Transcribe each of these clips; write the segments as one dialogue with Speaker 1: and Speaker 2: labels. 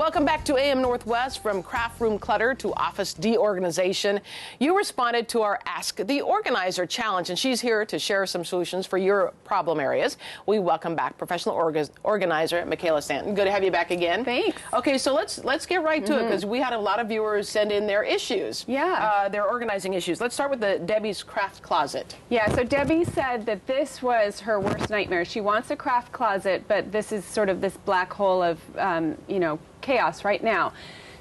Speaker 1: Welcome back to AM Northwest. From craft room clutter to office deorganization, you responded to our Ask the Organizer challenge, and she's here to share some solutions for your problem areas. We welcome back professional organizer Michaela Santen. Good to have you back again.
Speaker 2: Thanks.
Speaker 1: Okay, so let's get right to it, because we had a lot of viewers send in their issues.
Speaker 2: Yeah.
Speaker 1: Their organizing issues. Let's start with the Debbie's craft closet.
Speaker 2: Yeah, so Debbie said that this was her worst nightmare. She wants a craft closet, but this is sort of this black hole of, chaos right now.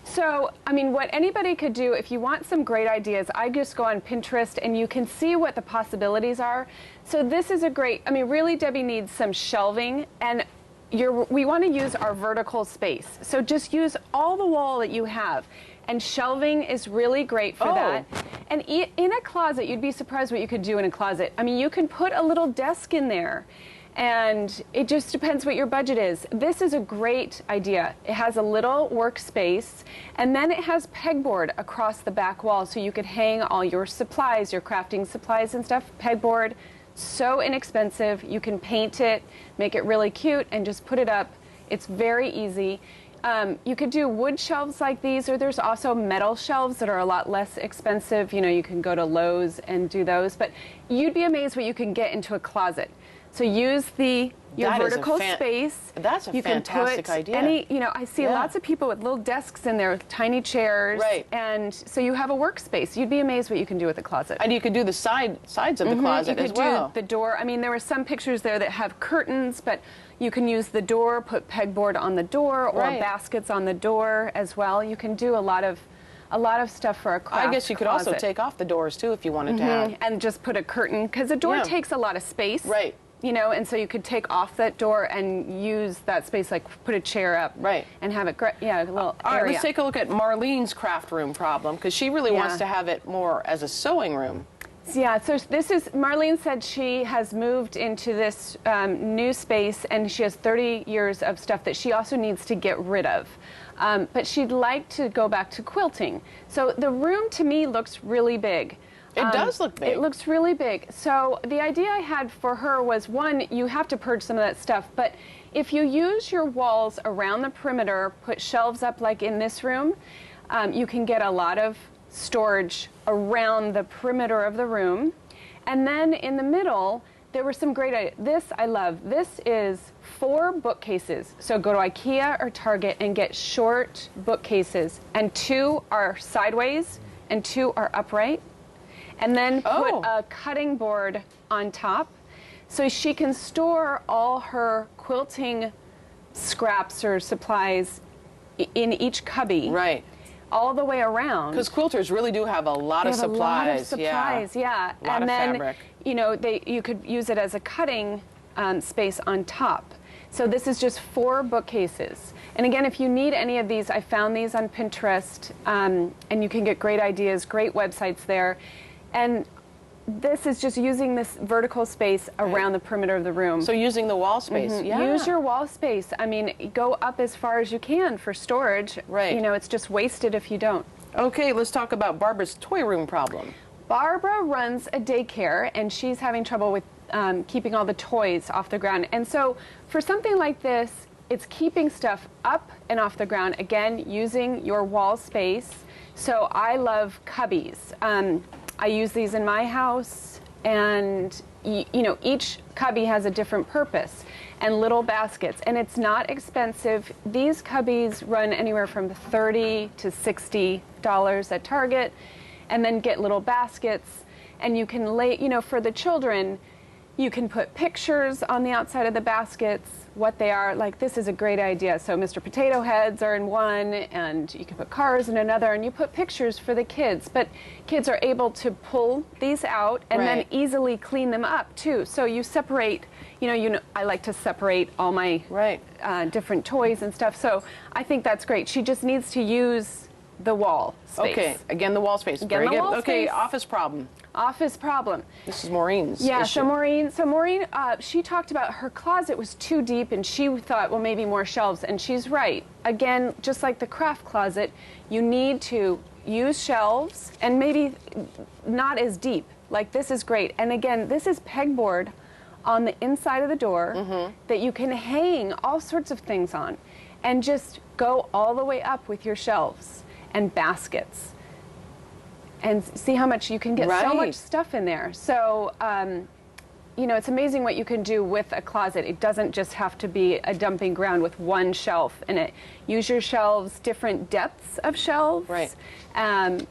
Speaker 2: So, I mean, what anybody could do, if you want some great ideas, I just go on Pinterest and you can see what the possibilities are. So this is a great, I mean, really Debbie needs some shelving, and we want to use our vertical space. So just use all the wall that you have. And shelving is really great for that. And in a closet, you'd be surprised what you could do in a closet. I mean, you can put a little desk in there. And it just depends what your budget is. This is a great idea. It has a little workspace, and then it has pegboard across the back wall, so you could hang all your supplies, your crafting supplies and stuff. Pegboard, so inexpensive. You can paint it, make it really cute, and just put it up. It's very easy. You could do wood shelves like these, or there's also metal shelves that are a lot less expensive. You know, you can go to Lowe's and do those, but you'd be amazed what you can get into a closet. So use your vertical space.
Speaker 1: That's a fantastic idea.
Speaker 2: I see lots of people with little desks in there, tiny chairs.
Speaker 1: Right.
Speaker 2: And so you have a workspace. You'd be amazed what you can do with a closet.
Speaker 1: And you could do the sides of the closet as well.
Speaker 2: You could do the door. I mean, there were some pictures there that have curtains, but you can use the door, put pegboard on the door, or baskets on the door as well. You can do a lot of stuff for a craft
Speaker 1: I guess you could
Speaker 2: closet.
Speaker 1: Also take off the doors too if you wanted to have.
Speaker 2: And just put a curtain, because a door takes a lot of space.
Speaker 1: Right.
Speaker 2: You know, and so you could take off that door and use that space, like put a chair up, and have it, a little
Speaker 1: All right,
Speaker 2: area.
Speaker 1: let's take a look at Marlene's craft room problem, because she really wants to have it more as a sewing room.
Speaker 2: Yeah, so Marlene said she has moved into this new space, and she has 30 years of stuff that she also needs to get rid of. But she'd like to go back to quilting. So the room, to me, looks really big.
Speaker 1: It does look big.
Speaker 2: It looks really big. So the idea I had for her was, one, you have to purge some of that stuff, but if you use your walls around the perimeter, put shelves up like in this room, you can get a lot of storage around the perimeter of the room. And then in the middle, there were some great ideas. This I love. This is 4 bookcases. So go to IKEA or Target and get short bookcases, and 2 are sideways and 2 are upright. And then put a cutting board on top, so she can store all her quilting scraps or supplies in each cubby.
Speaker 1: Right.
Speaker 2: All the way around.
Speaker 1: Because quilters really do have a lot of supplies.
Speaker 2: A lot of supplies, yeah.
Speaker 1: A lot of fabric.
Speaker 2: You could use it as a cutting space on top. So this is just 4 bookcases. And again, if you need any of these, I found these on Pinterest, and you can get great ideas, great websites there. And this is just using this vertical space around the perimeter of the room.
Speaker 1: So using the wall space,
Speaker 2: Use your wall space. I mean, go up as far as you can for storage.
Speaker 1: Right.
Speaker 2: You know, it's just wasted if you don't.
Speaker 1: Okay, let's talk about Barbara's toy room problem.
Speaker 2: Barbara runs a daycare, and she's having trouble with keeping all the toys off the ground. And so for something like this, it's keeping stuff up and off the ground, again, using your wall space. So I love cubbies. I use these in my house, and each cubby has a different purpose, and little baskets, and it's not expensive. These cubbies run anywhere from $30 to $60 at Target, and then get little baskets, and you can lay, for the children, you can put pictures on the outside of the baskets, what they are. Like, this is a great idea. So Mr. Potato Heads are in one, and you can put cars in another, and you put pictures for the kids. But kids are able to pull these out and then easily clean them up too. So you separate, I like to separate all my different toys and stuff. So I think that's great. She just needs to use the wall space.
Speaker 1: Okay, again, the wall space.
Speaker 2: Again, the wall space.
Speaker 1: Okay, office problem.
Speaker 2: Office problem.
Speaker 1: This is Maureen's
Speaker 2: issue. So Maureen, she talked about her closet was too deep, and she thought, well, maybe more shelves, and she's right. Again, just like the craft closet, you need to use shelves, and maybe not as deep. Like, this is great. And again, this is pegboard on the inside of the door that you can hang all sorts of things on. and just go all the way up with your shelves and baskets. And see how much you can get so much stuff in there. So, you know, it's amazing what you can do with a closet. It doesn't just have to be a dumping ground with one shelf in it. Use your shelves, different depths of shelves.
Speaker 1: Right.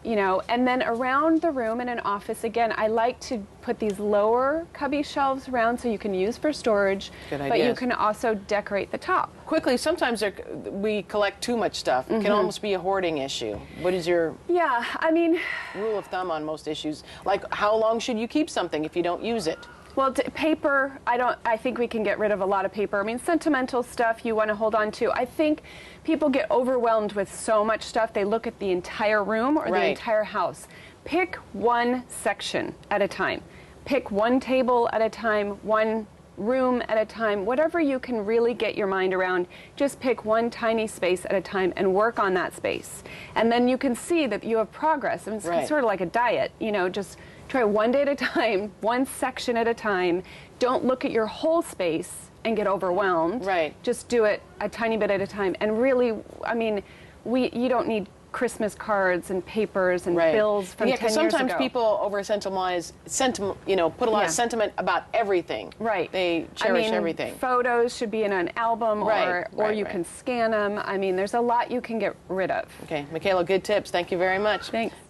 Speaker 2: You know, and then around the room in an office, again, I like to put these lower cubby shelves around so you can use for storage.
Speaker 1: Good idea.
Speaker 2: But you can also decorate the top.
Speaker 1: Quickly, sometimes we collect too much stuff. It can almost be a hoarding issue. What is your
Speaker 2: I mean,
Speaker 1: rule of thumb on most issues? Like, how long should you keep something if you don't use it?
Speaker 2: well, paper, I think we can get rid of a lot of paper. I mean, sentimental stuff you want to hold on to. I think people get overwhelmed with so much stuff. They look at the entire room or the entire house. Pick one section at a time. Pick one table at a time, one room at a time, whatever you can really get your mind around. Just pick one tiny space at a time and work on that space. And then you can see that you have progress. And it's sort of like a diet, you know, just try one day at a time, one section at a time. Don't look at your whole space and get overwhelmed.
Speaker 1: Right.
Speaker 2: Just do it a tiny bit at a time. And really, I mean, you don't need Christmas cards and papers and bills from 10 years ago.
Speaker 1: Sometimes people over-sentimentalize, you know, put a lot of sentiment about everything.
Speaker 2: Right.
Speaker 1: They cherish everything.
Speaker 2: Photos should be in an album, or you can scan them. I mean, there's a lot you can get rid of.
Speaker 1: Okay, Michaela, good tips. Thank you very much.
Speaker 2: Thanks.